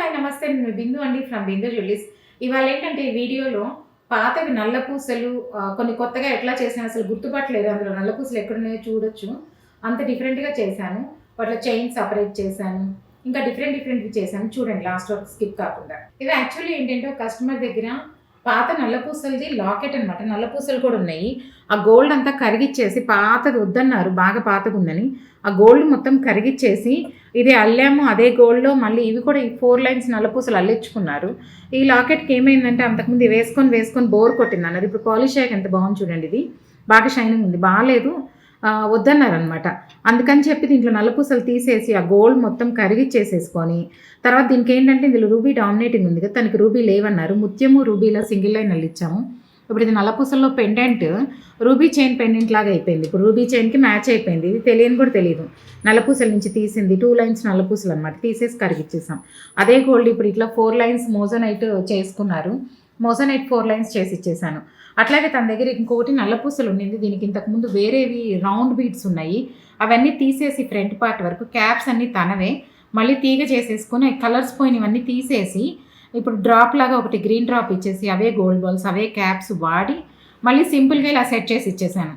Hi నమస్తే నేను బిందు అండి ఫ్రమ్ బిందు జ్యువెలరీస్. ఇవాళ ఏంటంటే ఈ వీడియోలో పాతవి నల్ల పూసలు కొన్ని కొత్తగా ఎట్లా చేసాను అసలు గుర్తుపట్టలేదు. అందులో నల్ల పూసలు ఎక్కడున్నాయో చూడొచ్చు. అంత డిఫరెంట్గా చేశాను. వాటిలో చైన్ సపరేట్ చేశాను, ఇంకా డిఫరెంట్వి చేశాను. చూడండి లాస్ట్ వరకు స్కిప్ కాకుండా. ఇవి యాక్చువల్లీ ఏంటంటే కస్టమర్ దగ్గర పాత నల్ల పూసలది లాకెట్ అనమాట. నల్ల పూసలు కూడా ఉన్నాయి. ఆ గోల్డ్ అంతా కరిగిచ్చేసి పాతది వద్దన్నారు, బాగా పాతది ఉందని ఆ గోల్డ్ మొత్తం కరిగిచ్చేసి ఇది అల్లాము. అదే గోల్డ్లో మళ్ళీ ఇవి కూడా ఈ 4 లైన్స్ నల్లపూసలు అల్లించుకున్నారు. ఈ లాకెట్కి ఏమైందంటే అంతకుముందు వేసుకొని బోర్ కొట్టింది అన్నది. ఇప్పుడు పాలిష్ అయ్యాక ఎంత బాగుంది చూడండి. ఇది బాగా షైనింగ్ ఉంది, బాగాలేదు వద్దన్నారనమాట. అందుకని చెప్పి దీంట్లో నల్లపూసలు తీసేసి ఆ గోల్డ్ మొత్తం కరిగిచ్చేసేసుకొని తర్వాత దీనికి ఏంటంటే ఇందులో రూబీ డామినేటింగ్ ఉంది కదా, తనకి రూబీ లేవన్నారు. ముత్యము రూబీలో సింగిల్ లైన్ అల్లిచ్చాము. ఇప్పుడు ఇది నల్లపూసల్లో పెండెంట్ రూబీ చైన్ పెండెంట్ లాగా అయిపోయింది. ఇప్పుడు రూబీ చైన్కి మ్యాచ్ అయిపోయింది. ఇది తెలియని కూడా తెలియదు. నల్లపూసల నుంచి తీసింది 2 లైన్స్ నల్లపూసలు అనమాట. తీసేసి కరిగిచ్చేసాం. అదే గోల్డ్ ఇప్పుడు ఇట్లా 4 లైన్స్ మోజనైట్ చేసుకున్నారు. మోజనైట్ 4 లైన్స్ చేసి ఇచ్చేసాను. అట్లాగే తన దగ్గర ఇంకొకటి నల్లపూసలు ఉండింది. దీనికి ఇంతకుముందు వేరేవి రౌండ్ బీడ్స్ ఉన్నాయి. అవన్నీ తీసేసి ఫ్రంట్ పార్ట్ వరకు క్యాప్స్ అన్నీ తనవే మళ్ళీ తీగ చేసేసుకొని కలర్స్ పోయినవన్నీ తీసేసి ఇప్పుడు డ్రాప్ లాగా ఒకటి గ్రీన్ డ్రాప్ ఇచ్చేసి అవే గోల్డ్ బాల్స్ అవే క్యాప్స్ వాడి మళ్ళీ సింపుల్గా ఇలా సెట్ చేసి ఇచ్చేసాను.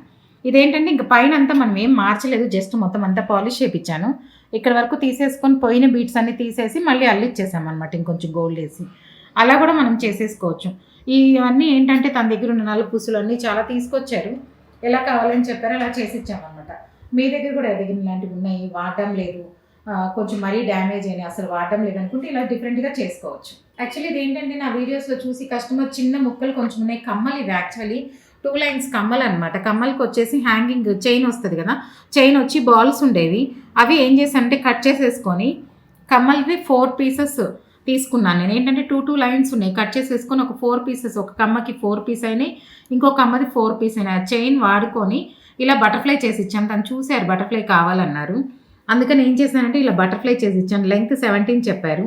ఇదేంటంటే ఇంక పైన అంతా మనం ఏం మార్చలేదు, జస్ట్ మొత్తం అంతా పాలిష్ చేయించాను. ఇక్కడ వరకు తీసేసుకొని పోయిన బీట్స్ అన్నీ తీసేసి మళ్ళీ అల్లిచ్చేసాం అనమాట, ఇంకొంచెం గోల్డ్ వేసి. అలా కూడా మనం చేసేసుకోవచ్చు. ఇవన్నీ ఏంటంటే తన దగ్గర ఉన్న నల్ల పూసలు అన్నీ చాలా తీసుకొచ్చారు. ఎలా కావాలని చెప్పారో అలా చేసి ఇచ్చామన్నమాట. మీ దగ్గర కూడా దగ్గర ఇలాంటివి ఉన్నాయి, వాడటం లేదు, కొంచెం మరీ డ్యామేజ్ అయినాయి, అసలు వాడటం లేదనుకుంటే ఇలా డిఫరెంట్గా చేసుకోవచ్చు. యాక్చువల్లీ ఇది ఏంటంటే నా వీడియోస్లో చూసి కస్టమర్ చిన్న ముక్కలు కొంచెం ఉన్నాయి. కమ్మలు ఇవి యాక్చువల్లీ 2 లైన్స్ కమ్మలు అనమాట. కమ్మలకి వచ్చేసి హ్యాంగింగ్ చైన్ వస్తుంది కదా, చైన్ వచ్చి బాల్స్ ఉండేవి. అవి ఏం చేశానంటే కట్ చేసేసుకొని కమ్మలకి 4 పీసెస్ తీసుకున్నాను నేను. ఏంటంటే 2 లైన్స్ ఉన్నాయి, కట్ చేసేసుకొని ఒక 4 పీసెస్, ఒక కమ్మకి 4 పీస్ అయినాయి, ఇంకో కమ్మది 4 పీస్ అయినాయి. ఆ చైన్ వాడుకొని ఇలా బటర్ఫ్లై చేసి ఇచ్చాను. తను చూశారు బటర్ఫ్లై కావాలన్నారు. అందుకని ఏం చేశానంటే ఇలా బటర్ఫ్లై చేసి ఇచ్చాను. లెంగ్త్ 17 చెప్పారు.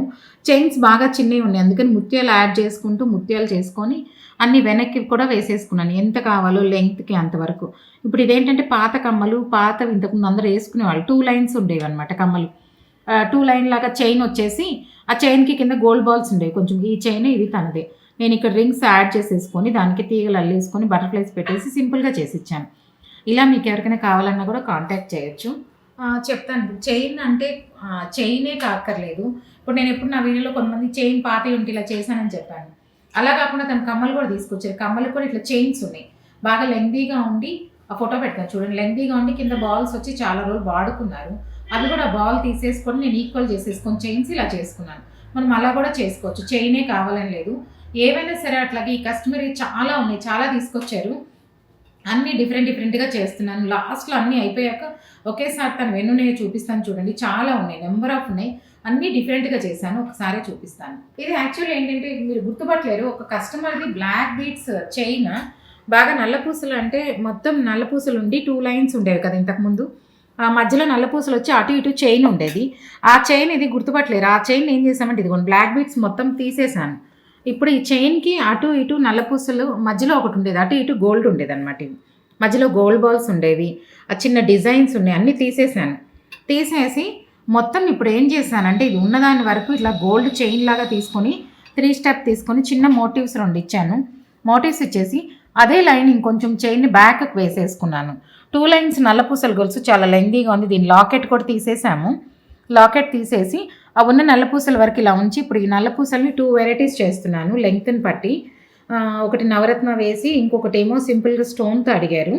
చైన్స్ బాగా చిన్నవి ఉన్నాయి, అందుకని ముత్యాలు యాడ్ చేసుకుంటూ ముత్యాలు చేసుకొని అన్ని వెనక్కి కూడా వేసేసుకున్నాను. ఎంత కావాలో లెంగ్త్కి అంతవరకు. ఇప్పుడు ఇదేంటంటే పాత కమ్మలు, పాతవి ఇంతకుముందు అందరూ వేసుకునేవాళ్ళు. 2 లైన్స్ ఉండేవి అనమాట కమ్మలు. 2 లైన్ లాగా చైన్ వచ్చేసి ఆ చైన్కి కింద గోల్డ్ బాల్స్ ఉండేవి కొంచెం. ఈ చైన్ ఇది తనదే. నేను ఇక్కడ రింగ్స్ యాడ్ చేసేసుకొని దానికి తీగలు అల్లేసుకొని బటర్ఫ్లైస్ పెట్టేసి సింపుల్గా చేసి ఇచ్చాను. ఇలా మీకు ఎవరికైనా కావాలన్నా కూడా కాంటాక్ట్ చేయొచ్చు. చెప్తాను. చైన్ అంటే చైనే కాక్కర్లేదు. ఇప్పుడు నేను ఎప్పుడు నా వీడియోలో కొంతమంది చైన్ పాతవి ఉంటే ఇలా చేశానని చెప్పాను. అలా కాకుండా తను కమ్మలు కూడా తీసుకొచ్చారు. కమ్మలు కూడా ఇట్లా చైన్స్ ఉన్నాయి, బాగా లెంగ్తీగా ఉండి. ఆ ఫోటో పెడతాను చూడండి. లెంగ్తీగా ఉండి కింద బాల్స్ వచ్చి చాలా రోజులు వాడుకున్నారు. అవి కూడా బాల్ తీసేసుకొని నేను ఈక్వల్ చేసేసుకొని చైన్స్ ఇలా చేసుకున్నాను. మనం అలా కూడా చేసుకోవచ్చు, చైనే కావాలని లేదు. ఏవైనా సరే అట్లాగే ఈ కస్టమర్ చాలా ఉన్నాయి, చాలా తీసుకొచ్చారు. అన్నీ డిఫరెంట్గా చేస్తున్నాను. లాస్ట్లో అన్నీ అయిపోయాక ఒకేసారి తను వెన్నున్నాయో చూపిస్తాను చూడండి. చాలా ఉన్నాయి, నెంబర్ ఆఫ్ ఉన్నాయి. అన్నీ డిఫరెంట్గా చేశాను, ఒకసారి చూపిస్తాను. ఇది యాక్చువల్లీ ఏంటంటే మీరు గుర్తుపట్టలేరు. ఒక కస్టమర్ది బ్లాక్ బీడ్స్ చైన్ బాగా నల్లపూసలు అంటే మొత్తం నల్లపూసలు ఉండి 2 లైన్స్ ఉండేవి కదా ఇంతకుముందు. ఆ మధ్యలో నల్లపూసలు వచ్చి అటు ఇటు చైన్ ఉండేది. ఆ చైన్ ఇది గుర్తుపట్టలేరు. ఆ చైన్ ఏం చేసామంటే ఇదిగోండి బ్లాక్ బీడ్స్ మొత్తం తీసేసాను. ఇప్పుడు ఈ చైన్కి అటు ఇటు నల్లపూసలు మధ్యలో ఒకటి ఉండేది, అటు ఇటు గోల్డ్ ఉండేది అనమాట. ఇవి మధ్యలో గోల్డ్ బాల్స్ ఉండేవి, ఆ చిన్న డిజైన్స్ ఉన్నాయి, అన్నీ తీసేసాను. తీసేసి మొత్తం ఇప్పుడు ఏం చేశానంటే ఇది ఉన్నదాని వరకు ఇట్లా గోల్డ్ చైన్ లాగా తీసుకొని 3 స్టెప్ తీసుకొని చిన్న మోటివ్స్ 2 ఇచ్చాను. మోటివ్స్ ఇచ్చేసి అదే లైన్ ఇంకొంచెం చైన్ని బ్యాక్కి వేసేసుకున్నాను. 2 లైన్స్ నల్లపూసలు గొలుసు చాలా లెంగ్తీగా ఉంది. దీని లాకెట్ కూడా తీసేసాము. లాకెట్ తీసేసి ఆ ఉన్న నల్లపూసల వరకు ఇలా ఉంచి ఇప్పుడు ఈ నల్లపూసల్ని 2 వెరైటీస్ చేస్తున్నాను లెంగ్త్ని బట్టి. ఒకటి నవరత్న వేసి ఇంకొకటి ఏమో సింపుల్గా స్టోన్తో అడిగారు.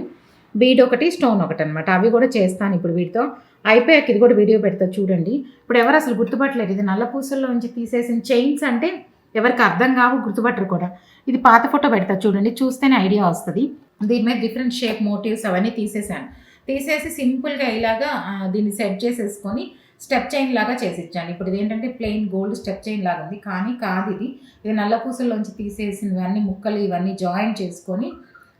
బీడ్ ఒకటి స్టోన్ ఒకటి అనమాట. అవి కూడా చేస్తాను ఇప్పుడు వీటితో. అయిపోయాక ఇది కూడా వీడియో పెడతా చూడండి. ఇప్పుడు ఎవరు అసలు గుర్తుపట్టలేరు. ఇది నల్లపూసల్లోంచి తీసేసిన చైన్స్ అంటే ఎవరికి అర్థం కావు, గుర్తుపట్టరు కూడా. ఇది పాత ఫోటో పెడతా చూడండి, చూస్తేనే ఐడియా వస్తుంది. దీని మీద డిఫరెంట్ షేప్ మోటివ్స్ అవన్నీ తీసేసాను. తీసేసి సింపుల్గా ఇలాగా దీన్ని సెట్ చేసేసుకొని స్టెప్ చైన్ లాగా చేసి ఇచ్చాను. ఇప్పుడు ఇదేంటంటే ప్లెయిన్ గోల్డ్ స్టెప్ చైన్ లాగా ఉంది, కానీ కాదు. ఇది నల్లపూసల్లోంచి తీసేసినవన్నీ ముక్కలు ఇవన్నీ జాయిన్ చేసుకొని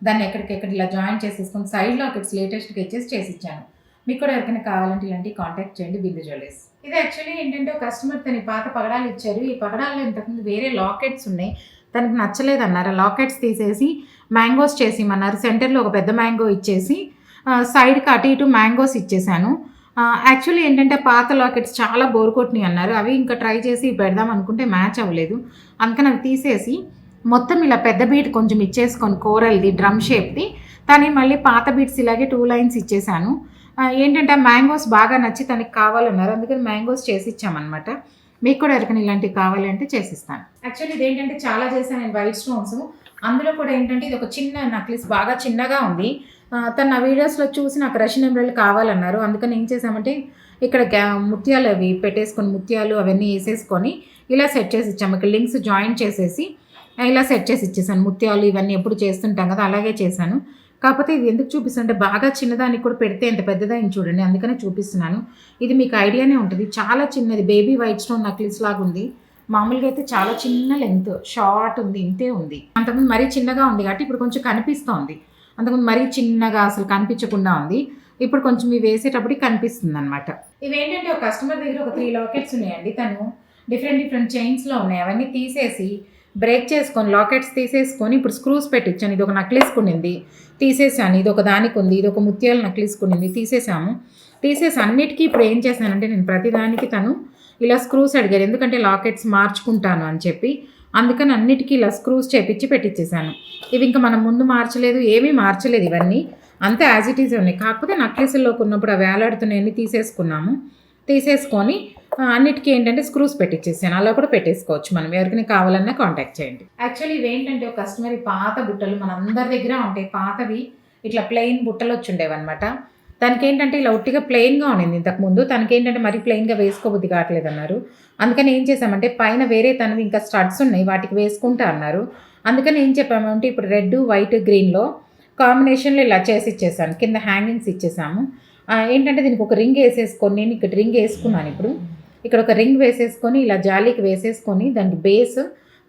దాన్ని ఎక్కడికెక్కడ ఇలా జాయిన్ చేసేసుకొని సైడ్లో అక్కడ లేటెస్ట్గా ఇచ్చేసి చేసి ఇచ్చాను. మీకు కూడా ఎవరికైనా కావాలంటే ఇలాంటివి కాంటాక్ట్ చేయండి బిందు జ్యువెలర్స్. ఇది యాక్చువల్లీ ఏంటంటే ఒక కస్టమర్ తన పాత పగడాలు ఇచ్చారు. ఈ పగడాల్లో ఇంతకుముందు వేరే లాకెట్స్ ఉన్నాయి, తనకు నచ్చలేదన్నారు. లాకెట్స్ తీసేసి మ్యాంగోస్ చేసి ఇమ్మన్నారు. సెంటర్లో ఒక పెద్ద మ్యాంగో ఇచ్చేసి సైడ్కి అటు ఇటు మ్యాంగోస్ ఇచ్చేసాను. యాక్చువల్లీ ఏంటంటే పాత లాకెట్స్ చాలా బోర్ కొట్టినాయి అన్నారు. అవి ఇంకా ట్రై చేసి పెడదాం అనుకుంటే మ్యాచ్ అవ్వలేదు. అందుకని అవి తీసేసి మొత్తం ఇలా పెద్ద బీట్ కొంచెం ఇచ్చేసుకొని కోరల్‌ది డ్రమ్ షేప్‌ది. కానీ మళ్ళీ పాత బీట్స్ ఇలాగే 2 లైన్స్ ఇచ్చేసాను. ఏంటంటే మ్యాంగోస్ బాగా నచ్చి తనకి కావాలన్నారు. అందుకని మ్యాంగోస్ చేసిచ్చామనమాట. మీకు కూడా ఎవరికైనా ఇలాంటివి కావాలి అంటే చేసిస్తాను. యాక్చువల్లీ ఇదేంటంటే చాలా చేశాను నేను వైట్ స్టోన్స్. అందులో కూడా ఏంటంటే ఇది ఒక చిన్న నెక్లెస్ బాగా చిన్నగా ఉంది. తను నా వీడియోస్‌లో చూసి నాకు రషియన్ ఎమరాల్డ్ కావాలన్నారు. అందుకని ఏం చేశామంటే ఇక్కడ ముత్యాలు అవి పెట్టేసుకొని ముత్యాలు అవన్నీ ఏసేసుకొని ఇలా సెట్ చేసి ఇచ్చాము. ఇక్కడ లింక్స్ జాయిన్ చేసేసి ఇలా సెట్ చేసి ఇచ్చేసాను. ముత్యాలు ఇవన్నీ ఎప్పుడు చేస్తుంటాం కదా! అలాగే చేశాను. కాకపోతే ఇది ఎందుకు చూపిస్తానంటే బాగా చిన్నదానికి కూడా పెడితే ఎంత పెద్దదయింది చూడండి. అందుకనే చూపిస్తున్నాను. ఇది మీకు ఐడియానే ఉంటది. చాలా చిన్నది బేబీ వైట్ స్టోన్ నెక్లెస్ లాగుంది. మామూలుగా అయితే చాలా చిన్న లెంగ్త్ షార్ట్ ఉంది. ఇంతే ఉంది. అంతకుముందు మరీ చిన్నగా ఉంది కాబట్టి ఇప్పుడు కొంచెం కనిపిస్తోంది. అంతకుముందు మరీ చిన్నగా అసలు కనిపించకుండా ఉంది. ఇప్పుడు కొంచెం ఇవి వేసేటప్పటికి కనిపిస్తుందనమాట. ఇవేంటంటే ఒక కస్టమర్ దగ్గర ఒక 3 లాకెట్స్ ఉన్నాయండి. తను డిఫరెంట్ చైన్స్‌లో ఉన్నాయి. అవన్నీ తీసేసి బ్రేక్ చేసుకొని లాకెట్స్ తీసేసుకొని ఇప్పుడు స్క్రూస్ పెట్టించాను. ఇది ఒక నెక్లెస్‌కి ఉండింది. తీసేసాను. ఇది ఒక దానికి ఉంది. ఇది ఒక ముత్యాల నెక్లెస్‌కి ఉండింది. తీసేసాము. తీసేసి అన్నిటికీ ఇప్పుడు ఏం చేశానంటే నేను ప్రతిదానికి తను ఇలా స్క్రూస్ అడిగారు. ఎందుకంటే లాకెట్స్ మార్చుకుంటాను అని చెప్పి. అందుకని అన్నిటికీ ఇలా స్క్రూస్ చేపిచ్చి పెట్టించేసాను. ఇవి ఇంకా మనం ముందు మార్చలేదు. ఏమీ మార్చలేదు ఇవన్నీ. అంతా యాజ్ ఇట్ ఈజ్ ఉన్నాయి. కాకపోతే నెక్లెస్‌లోకి ఉన్నప్పుడు ఆ వేలాడుతున్నాయన్నీ తీసేసుకున్నాము. తీసేసుకొని అన్నిటికీ ఏంటంటే స్క్రూస్ పెట్టించేసాను. అలా కూడా పెట్టేసుకోవచ్చు మనం. ఎవరికైనా కావాలన్నా కాంటాక్ట్ చేయండి. యాక్చువల్లీ ఇవేంటంటే ఒక కస్టమర్ పాత బుట్టలు మనందరి దగ్గర ఉంటాయి. పాతవి ఇట్లా ప్లెయిన్ బుట్టలు వచ్చుండేవన్నమాట. తనకేంటంటే ఇలా ఉట్టిగా ప్లెయిన్‌గా ఉండింది ఇంతకుముందు. తనకేంటంటే మరీ ప్లెయిన్‌గా వేసుకోబుద్ధి కావట్లేదన్నారు. అందుకని ఏం చేశామంటే పైన వేరే తనవి ఇంకా స్టడ్స్ ఉన్నాయి. వాటికి వేసుకుంటా అన్నారు. అందుకని ఏం చెప్పామంటే ఇప్పుడు రెడ్, వైట్, గ్రీన్‌లో కాంబినేషన్‌లో ఇలా చేసి ఇచ్చేసాను. కింద హ్యాంగింగ్స్ ఇచ్చేసాము. ఏంటంటే దీనికి ఒక రింగ్ ఏసేసుకొని నేను ఇక్కడ రింగ్ ఏసుకున్నాను ఇప్పుడు. ఇక్కడ ఒక రింగ్ వేసేసుకొని ఇలా జాలీకి వేసేసుకొని దానికి బేస్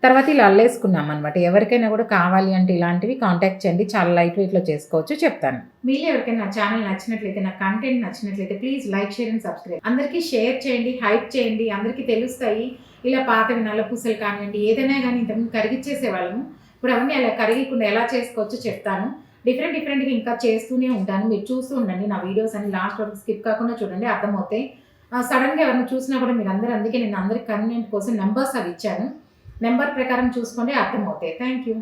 తర్వాత ఇలా అల్లేసుకున్నామనమాట. ఎవరికైనా కూడా కావాలి అంటే ఇలాంటివి కాంటాక్ట్ చేయండి. చాలా లైట్ వెయిట్‌లో చేసుకోవచ్చు చెప్తాను. మీలో ఎవరికైనా నా ఛానల్ నచ్చినట్లయితే, నా కంటెంట్ నచ్చినట్లయితే please like, share and subscribe. అందరికీ షేర్ చేయండి, హైప్ చేయండి. అందరికీ తెలుస్తాయి. ఇలా పాతవి నల్ల పూసలు కానివ్వండి ఏదైనా కానీ ఇంతకుముందు కరిగిచ్చేసేవాళ్ళము. ఇప్పుడు అవన్నీ అలా కరిగికుండా ఎలా చేసుకోవచ్చో చెప్తాను. డిఫరెంట్‌గా ఇంకా చేస్తూనే ఉంటాను. మీరు చూస్తూ ఉండండి. నా వీడియోస్ అన్ని లాస్ట్ వరకు స్కిప్ కాకుండా చూడండి అర్థమవుతాయి. సడన్‌గా ఎవరైనా చూసినా కూడా మీరందరూ అందుకే నేను అందరికి కన్వీనియంట్ కోసం నంబర్స్ అవి ఇచ్చాను. నెంబర్ ప్రకారం చూసుకోండి అర్థమవుతాయి. Thank you.